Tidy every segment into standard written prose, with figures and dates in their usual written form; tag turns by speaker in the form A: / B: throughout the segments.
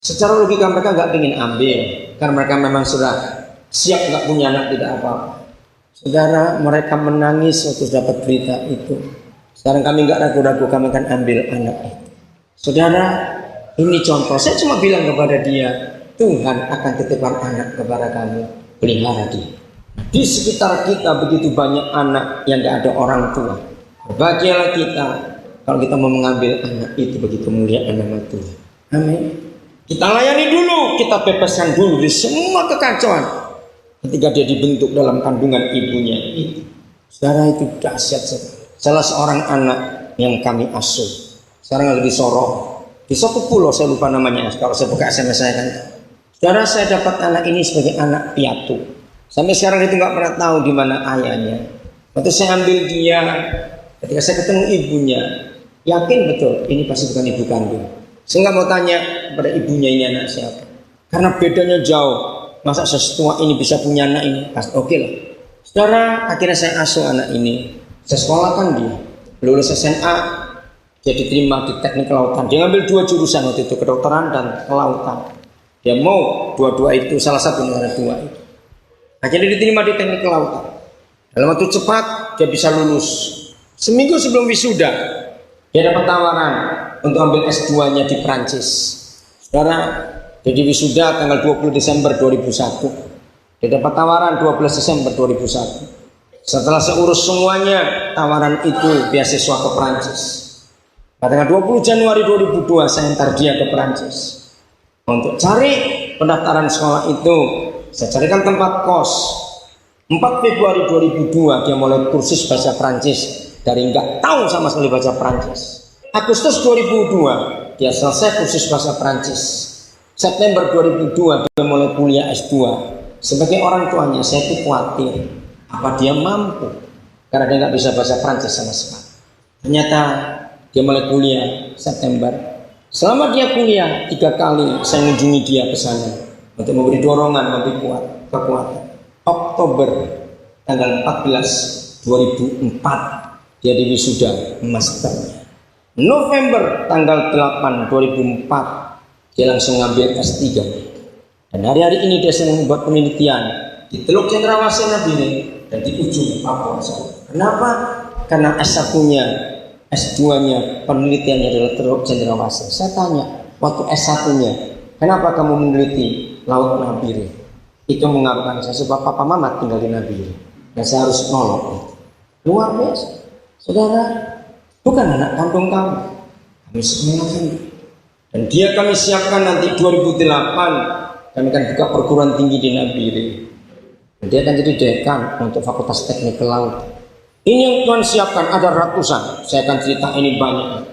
A: Secara logika mereka nggak ingin ambil, karena mereka memang sudah siap nggak punya anak, tidak apa-apa. Saudara, mereka menangis waktu dapat berita itu. Sekarang kami nggak ragu-ragu, kami akan ambil anak itu. Saudara, ini contoh. Saya cuma bilang kepada dia, Tuhan akan titipkan anak kepada kamu, pelihara dia. Di sekitar kita begitu banyak anak yang nggak ada orang tua. Berbahagialah kita kalau kita mau mengambil anak itu begitu mulia nama Tuhan. Amin. Kita layani dulu, kita bebaskan dulu dari semua kekacauan ketika dia dibentuk dalam kandungan ibunya itu. Saudara, itu dahsyat. Salah seorang anak yang kami asuh sekarang lagi di Sorong, di suatu pulau, saya lupa namanya. Kalau saya buka SMS saya kan, saudara, saya dapat anak ini sebagai anak piatu. Sampai sekarang itu nggak pernah tahu di mana ayahnya. Waktu saya ambil dia, ketika saya ketemu ibunya, yakin betul ini pasti bukan ibu kandung. Saya nggak mau tanya pada ibunya ini anak siapa, karena bedanya jauh. Masa setua ini bisa punya anak ini? Pasti oke lah. Saudara, akhirnya saya asuh anak ini. Saya sekolahkan dia, lulus SMA, dia diterima di teknik kelautan. Dia ngambil 2 jurusan waktu itu, kedokteran dan kelautan. Dia mau dua-dua itu, salah satu antara 2 itu. Akhirnya diterima di teknik kelautan. Dalam waktu cepat dia bisa lulus. Seminggu sebelum wisuda, dia dapat tawaran untuk ambil S2-nya di Prancis. Saudara, jadi wisuda tanggal 20 Desember 2001. Dia dapat tawaran 12 Desember 2001. Setelah saya urus semuanya, tawaran itu beasiswa ke Prancis. Pada tanggal 20 Januari 2002 saya antar dia ke Prancis. Untuk cari pendaftaran sekolah itu, saya carikan tempat kos. 4 Februari 2002 dia mulai kursus bahasa Prancis dari nggak tahu sama sekali bahasa Prancis. Agustus 2002 dia selesai kursus bahasa Prancis. September 2002 dia mulai kuliah S2. Sebagai orang tuanya saya tuh khawatir apa dia mampu, karena dia nggak bisa bahasa Prancis sama sekali. Ternyata dia mulai kuliah September. Selama dia kuliah 3 kali saya mengunjungi dia ke sana untuk memberi dorongan, memberi kekuatan. Oktober tanggal 14 2004 dia diwisuda masternya. November tanggal 8 2004 dia langsung ngambil S3. Dan hari-hari ini dia sedang membuat penelitian di Teluk Cendrawasih Nabire dan di ujung Papua. Kenapa? Karena S1-nya, S2-nya, penelitiannya adalah Teluk Cendrawasih. Saya tanya, waktu S1-nya, kenapa kamu meneliti Laut Nabire? Itu mengatakan saya sebab papa mama tinggal di Nabire dan saya harus nolong itu. Luar biasa. Saudara, bukan anak kandung kamu. Kami sekolahkan. Dan dia kami siapkan nanti 2008 kami akan buka perguruan tinggi di Nabire. Dan dia akan jadi dekan untuk Fakultas Teknik Laut. Ini yang Tuhan siapkan, ada ratusan. Saya akan cerita ini banyak.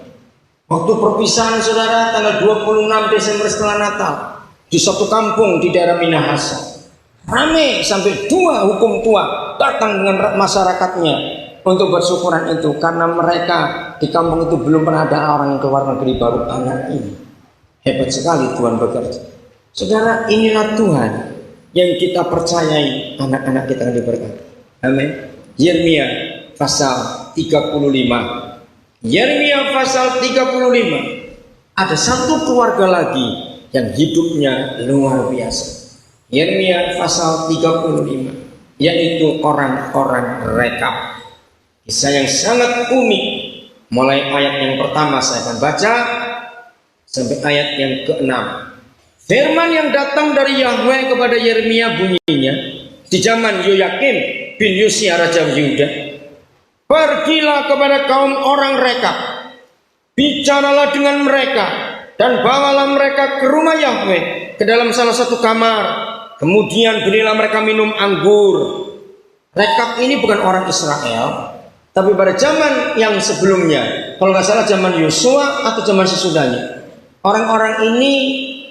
A: Waktu perpisahan saudara tanggal 26 Desember setelah Natal di suatu kampung di daerah Minahasa. Rame sampai 2 hukum tua datang dengan masyarakatnya untuk bersyukuran itu, karena mereka di kampung itu belum pernah ada orang yang keluar negeri baru anak ini. Hebat sekali Tuhan bekerja. Saudara, inilah Tuhan yang kita percayai, anak-anak kita akan diberkati. Amin. Yeremia pasal 35. Yeremia pasal 35. Ada satu keluarga lagi yang hidupnya luar biasa. Yeremia pasal 35, yaitu orang-orang Rekab. Kisah yang sangat unik. Mulai ayat yang pertama saya akan baca sampai ayat yang ke-6. Firman yang datang dari Yahweh kepada Yeremia bunyinya di zaman Yoyakim bin Yosia raja Yehuda. Pergilah kepada kaum orang Rekab, bicaralah dengan mereka dan bawalah mereka ke rumah Yahweh ke dalam salah satu kamar. Kemudian berilah mereka minum anggur. Rekab ini bukan orang Israel, tapi pada zaman yang sebelumnya, kalau nggak salah zaman Yosua atau zaman sesudahnya, orang-orang ini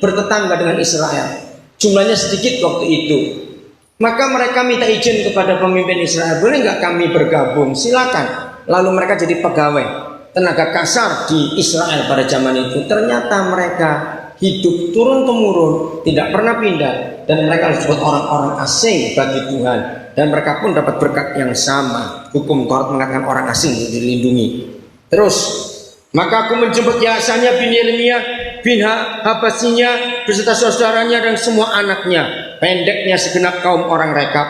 A: bertetangga dengan Israel. Jumlahnya sedikit waktu itu. Maka mereka minta izin kepada pemimpin Israel, boleh nggak kami bergabung? Silakan. Lalu mereka jadi pegawai, tenaga kasar di Israel pada zaman itu. Ternyata mereka hidup turun-temurun, tidak pernah pindah, dan mereka disebut orang-orang asing bagi Tuhan. Dan mereka pun dapat berkat yang sama. Hukum Taurat mengatakan orang asing dilindungi. Terus, maka aku menjemput Yasania bin Yeremia bin Habasinya beserta saudaranya dan semua anaknya, pendeknya segenap kaum orang Rekab.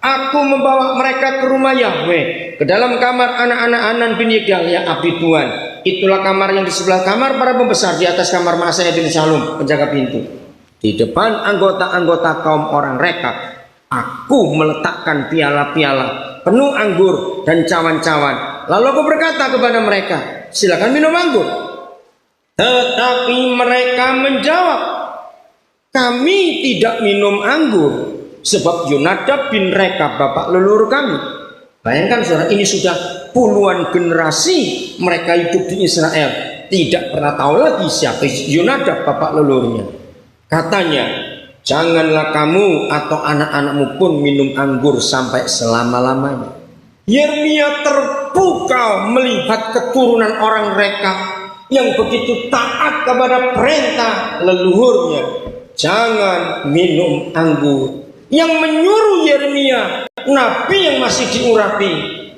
A: Aku membawa mereka ke rumah Yahweh, ke dalam kamar anak-anak Hanan bin Yigdal abdi Tuhan. Itulah kamar yang di sebelah kamar para pembesar, di atas kamar Maaseiah bin Salum penjaga pintu. Di depan anggota-anggota kaum orang Rekab, aku meletakkan piala-piala penuh anggur dan cawan-cawan. Lalu aku berkata kepada mereka, silakan minum anggur. Tetapi mereka menjawab, kami tidak minum anggur, sebab Yonadab bin Rekab bapak leluhur kami. Bayangkan saudara, ini sudah puluhan generasi mereka hidup di Israel, tidak pernah tahu lagi siapa Yonadab bapak leluhurnya. Katanya, janganlah kamu atau anak-anakmu pun minum anggur sampai selama-lamanya. Yeremia terpukau melihat keturunan orang Rekab yang begitu taat kepada perintah leluhurnya, jangan minum anggur. Yang menyuruh Yeremia, nabi yang masih diurapi,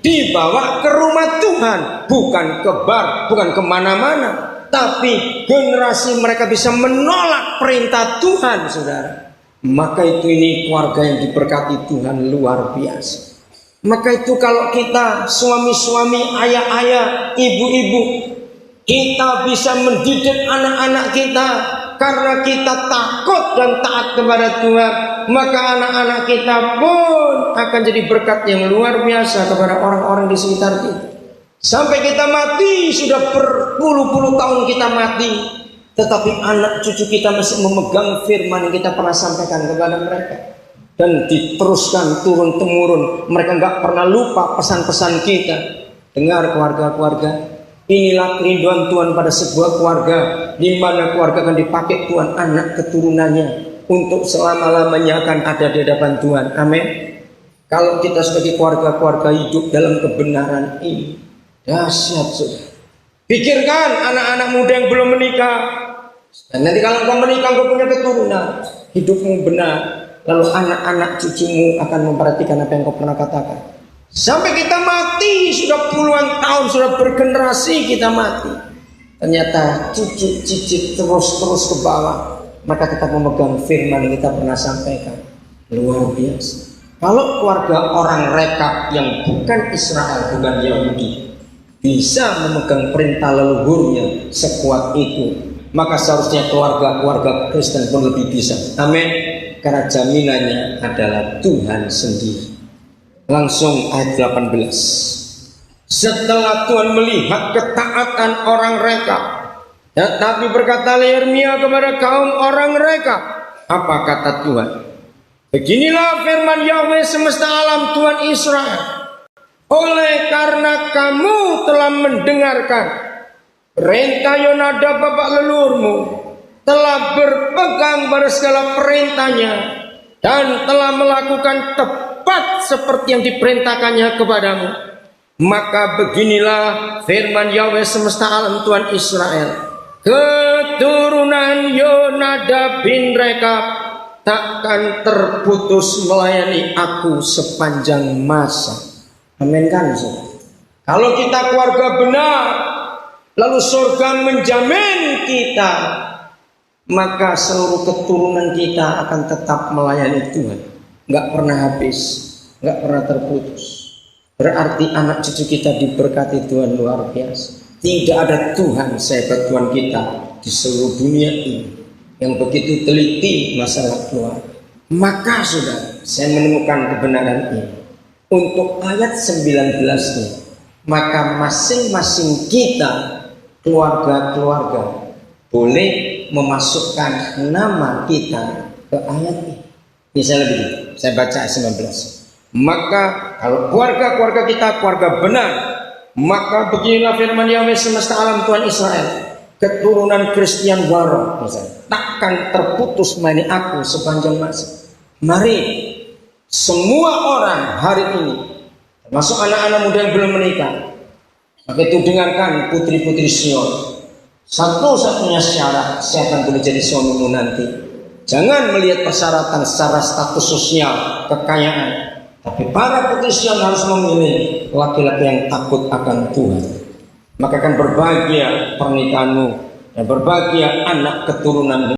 A: dibawa ke rumah Tuhan, bukan ke bar, bukan kemana-mana, tapi generasi mereka bisa menolak perintah Tuhan, saudara. Maka itu ini keluarga yang diberkati Tuhan luar biasa. Maka itu kalau kita suami-suami, ayah-ayah, ibu-ibu, kita bisa mendidik anak-anak kita karena kita takut dan taat kepada Tuhan, maka anak-anak kita pun akan jadi berkat yang luar biasa kepada orang-orang di sekitar kita. Sampai kita mati, sudah berpuluh-puluh tahun kita mati, tetapi anak cucu kita masih memegang firman yang kita pernah sampaikan kepada mereka, dan diteruskan turun-temurun. Mereka nggak pernah lupa pesan-pesan kita. Dengar keluarga-keluarga, inilah kerinduan Tuhan pada sebuah keluarga, di mana keluarga akan dipakai Tuhan, anak keturunannya untuk selama-lamanya akan ada di hadapan Tuhan. Amin. Kalau kita sebagai keluarga-keluarga hidup dalam kebenaran ini, dahsyat saudara. Pikirkan anak-anak muda yang belum menikah, dan nanti kalau kau menikah kau punya keturunan, hidupmu benar, lalu anak-anak cucumu akan memperhatikan apa yang kau pernah katakan. Sampai kita mati, sudah puluhan tahun, sudah bergenerasi kita mati, ternyata cucu cicit terus ke bawah, maka tetap memegang firman yang kita pernah sampaikan. Luar biasa. Kalau keluarga orang Rekab yang bukan Israel, bukan Yahudi, bisa memegang perintah leluhurnya sekuat itu, maka seharusnya keluarga-keluarga Kristen pun lebih bisa. Amin. Karena jaminannya adalah Tuhan sendiri. Langsung ayat 18. Setelah Tuhan melihat ketaatan orang Rekab, tetapi berkata Yeremia kepada kaum orang Rekab, apa kata Tuhan? Beginilah firman Yahweh semesta alam, Tuhan Israel. Oleh karena kamu telah mendengarkan perintah Yonadab bapak leluhurmu, telah berpegang pada segala perintahnya, dan telah melakukan tepat seperti yang diperintahkannya kepadamu, maka beginilah firman Yahweh semesta alam, Tuhan Israel. Keturunan Yonadab bin Rekab takkan terputus melayani aku sepanjang masa. Amin kan saudara? Kalau kita keluarga benar, lalu surga menjamin kita, maka seluruh keturunan kita akan tetap melayani Tuhan, nggak pernah habis, nggak pernah terputus. Berarti anak cucu kita diberkati Tuhan luar biasa. Tidak ada Tuhan sehebat Tuhan kita di seluruh dunia ini yang begitu teliti masalah keluarga. Maka saudara, saya menemukan kebenaran ini untuk ayat 19-nya. Maka masing-masing kita, keluarga-keluarga, boleh memasukkan nama kita ke ayat ini. Misalnya begini, saya baca ayat 19. Maka kalau keluarga-keluarga kita keluarga benar, maka beginilah firman Yahweh semesta alam, Tuhan Israel. Keturunan Kristian Waro misalnya, takkan terputus melayani aku sepanjang masa. Mari semua orang hari ini, termasuk anak-anak muda yang belum menikah, maka itu dengarkan putri-putri Sion. Satu-satunya syarat saya akan boleh jadi suamimu nanti, jangan melihat persyaratan secara status sosial, kekayaan, tapi para putri Sion harus memilih laki-laki yang takut akan Tuhan. Maka akan berbahagia pernikahanmu dan berbahagia anak keturunan